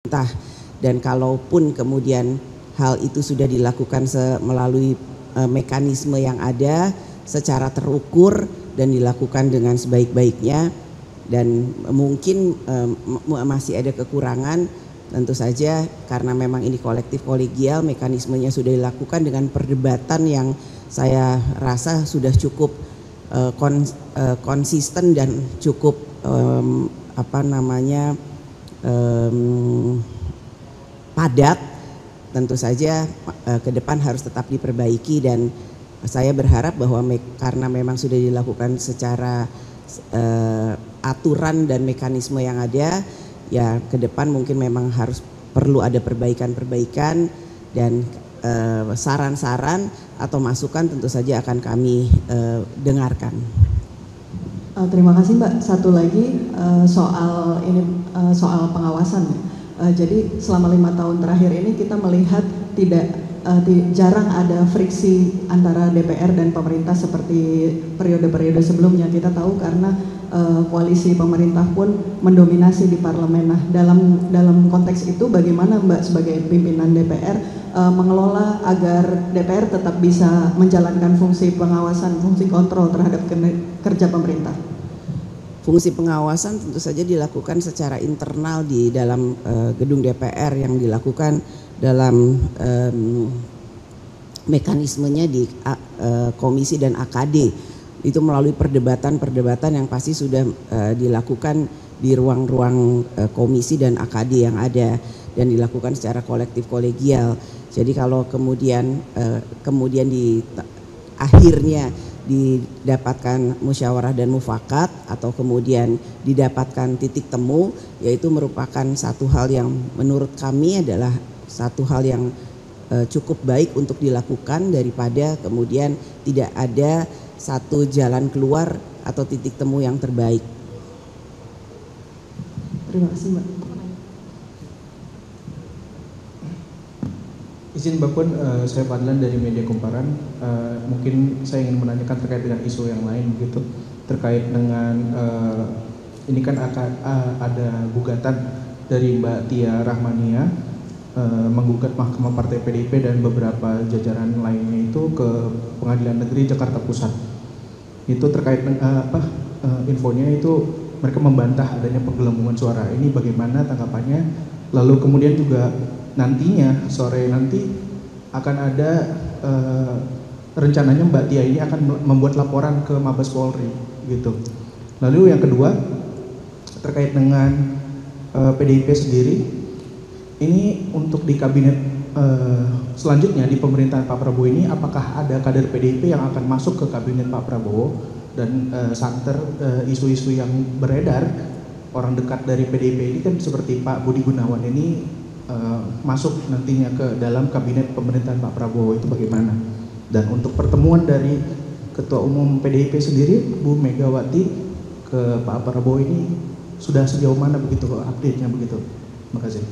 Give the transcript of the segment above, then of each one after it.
pemerintah. Dan kalaupun kemudian hal itu sudah dilakukan melalui mekanisme yang ada secara terukur dan dilakukan dengan sebaik-baiknya, dan mungkin masih ada kekurangan, tentu saja karena memang ini kolektif kolegial, mekanismenya sudah dilakukan dengan perdebatan yang saya rasa sudah cukup konsisten dan cukup padat. Tentu saja ke depan harus tetap diperbaiki, dan saya berharap bahwa karena memang sudah dilakukan secara aturan dan mekanisme yang ada, ya ke depan mungkin memang harus perlu ada perbaikan-perbaikan, dan saran-saran atau masukan tentu saja akan kami dengarkan. Terima kasih Mbak. Satu lagi soal pengawasan. Jadi selama 5 tahun terakhir ini kita melihat jarang ada friksi antara DPR dan pemerintah seperti periode-periode sebelumnya. Kita tahu karena koalisi pemerintah pun mendominasi di parlemen. Nah, dalam konteks itu bagaimana Mbak sebagai pimpinan DPR mengelola agar DPR tetap bisa menjalankan fungsi pengawasan, fungsi kontrol terhadap kerja pemerintah? Fungsi pengawasan tentu saja dilakukan secara internal di dalam gedung DPR, yang dilakukan dalam mekanismenya di komisi dan AKD. Itu melalui perdebatan-perdebatan yang pasti sudah dilakukan di ruang-ruang komisi dan AKD yang ada, dan dilakukan secara kolektif kolegial. Jadi kalau kemudian akhirnya didapatkan musyawarah dan mufakat, atau kemudian didapatkan titik temu, yaitu merupakan satu hal yang menurut kami adalah satu hal yang cukup baik untuk dilakukan, daripada kemudian tidak ada satu jalan keluar atau titik temu yang terbaik. Terima kasih Mbak. Izin Mbak Puan, saya Fadlan dari Media Kumparan. Mungkin saya ingin menanyakan terkait dengan isu yang lain begitu, terkait dengan ini kan akan ada gugatan dari Mbak Tia Rahmania menggugat Mahkamah Partai PDIP dan beberapa jajaran lainnya itu ke Pengadilan Negeri Jakarta Pusat. Itu terkait infonya itu mereka membantah adanya penggelembungan suara. Ini bagaimana tanggapannya? Lalu kemudian juga nantinya sore nanti akan ada rencananya Mbak Tia ini akan membuat laporan ke Mabes Polri gitu. Lalu yang kedua terkait dengan PDIP sendiri, ini untuk di kabinet selanjutnya di pemerintahan Pak Prabowo ini, apakah ada kader PDIP yang akan masuk ke kabinet Pak Prabowo, dan santer isu-isu yang beredar orang dekat dari PDIP ini kan seperti Pak Budi Gunawan ini masuk nantinya ke dalam kabinet pemerintahan Pak Prabowo, itu bagaimana? Dan untuk pertemuan dari Ketua Umum PDIP sendiri Bu Megawati ke Pak Prabowo ini sudah sejauh mana begitu update-nya begitu? Terima kasih.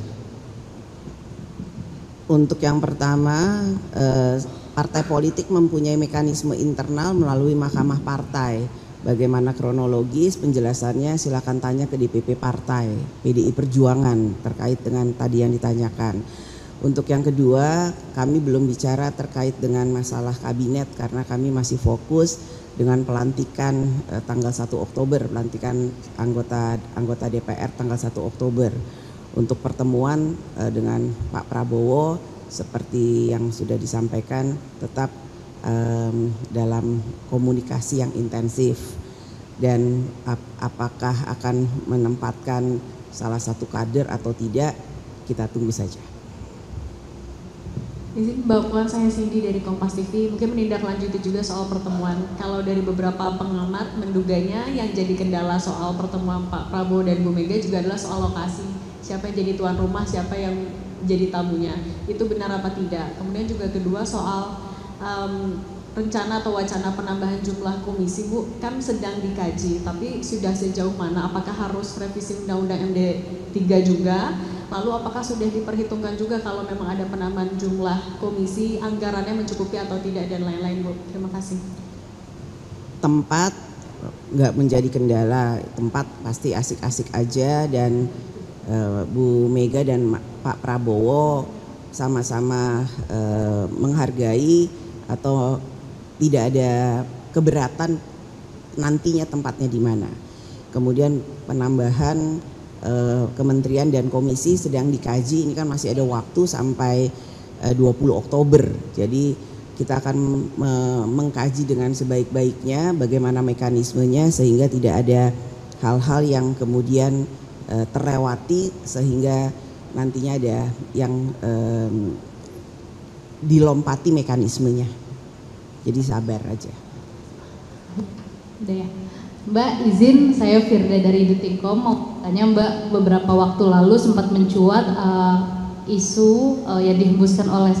Untuk yang pertama, partai politik mempunyai mekanisme internal melalui Mahkamah Partai. Bagaimana kronologis penjelasannya silakan tanya ke DPP Partai PDI Perjuangan terkait dengan tadi yang ditanyakan. Untuk yang kedua, kami belum bicara terkait dengan masalah kabinet karena kami masih fokus dengan pelantikan tanggal 1 Oktober, pelantikan anggota DPR tanggal 1 Oktober. Untuk pertemuan dengan Pak Prabowo seperti yang sudah disampaikan, tetap dalam komunikasi yang intensif, dan apakah akan menempatkan salah satu kader atau tidak, kita tunggu saja. Izin Mbak Puan, saya Cindy dari Kompas TV. Mungkin menindaklanjuti juga soal pertemuan. Kalau dari beberapa pengamat menduganya yang jadi kendala soal pertemuan Pak Prabowo dan Bu Mega juga adalah soal lokasi. Siapa yang jadi tuan rumah, siapa yang jadi tamunya. Itu benar apa tidak? Kemudian juga kedua soal rencana atau wacana penambahan jumlah komisi, Bu, kan sedang dikaji, tapi sudah sejauh mana? Apakah harus revisi Undang-Undang MD 3 juga? Lalu apakah sudah diperhitungkan juga kalau memang ada penambahan jumlah komisi, anggarannya mencukupi atau tidak, dan lain-lain, Bu? Terima kasih. Tempat nggak menjadi kendala, tempat pasti asik-asik aja, dan Bu Mega dan Pak Prabowo sama-sama menghargai atau tidak ada keberatan nantinya tempatnya di mana. Kemudian penambahan kementerian dan komisi sedang dikaji, ini kan masih ada waktu sampai 20 Oktober. Jadi kita akan mengkaji dengan sebaik-baiknya bagaimana mekanismenya sehingga tidak ada hal-hal yang kemudian terlewati sehingga nantinya ada yang dilompati mekanismenya. Jadi sabar aja. Udah ya. Mbak, izin saya Firda dari Detikcom mau tanya Mbak, beberapa waktu lalu sempat mencuat isu yang dihembuskan oleh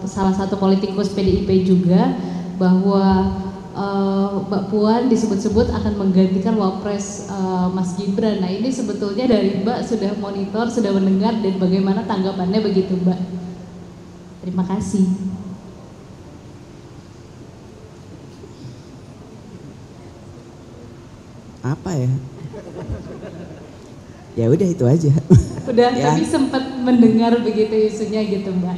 salah satu politikus PDIP juga bahwa Mbak Puan disebut-sebut akan menggantikan Wapres Mas Gibran. Nah ini sebetulnya dari Mbak sudah monitor, sudah mendengar dan bagaimana tanggapannya begitu Mbak? Terima kasih. Apa ya? Ya udah itu aja. Udah, ya. tapi sempat mendengar begitu isunya gitu Mbak.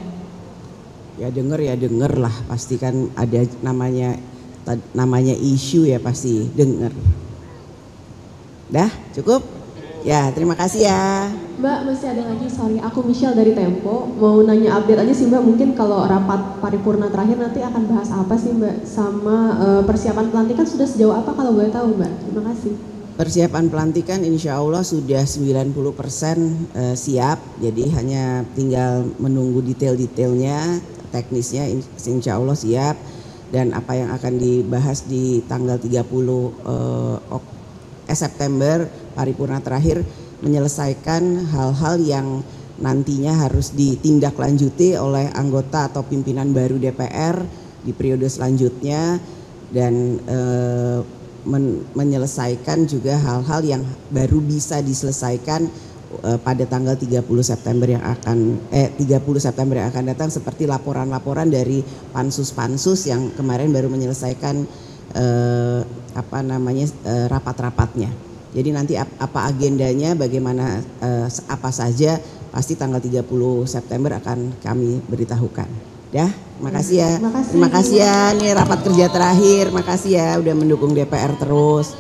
Ya denger lah, pasti kan ada namanya isu ya pasti denger. Dah cukup? Ya terima kasih ya. Mbak masih ada lagi, sorry aku Michelle dari Tempo, mau nanya update aja sih Mbak, mungkin kalau rapat paripurna terakhir nanti akan bahas apa sih Mbak, sama persiapan pelantikan sudah sejauh apa kalau boleh tahu Mbak? Terima kasih. Persiapan pelantikan insya Allah sudah 90% siap, jadi hanya tinggal menunggu detail-detailnya, teknisnya insya Allah siap, dan apa yang akan dibahas di tanggal 30 September paripurna terakhir menyelesaikan hal-hal yang nantinya harus ditindaklanjuti oleh anggota atau pimpinan baru DPR di periode selanjutnya, dan menyelesaikan juga hal-hal yang baru bisa diselesaikan pada tanggal 30 September yang akan datang, seperti laporan-laporan dari pansus-pansus yang kemarin baru menyelesaikan rapat-rapatnya. Jadi nanti apa agendanya, bagaimana apa saja, pasti tanggal 30 September akan kami beritahukan. Ya, makasih ya. Terima kasih ya, ini rapat kerja terakhir. Makasih ya udah mendukung DPR terus.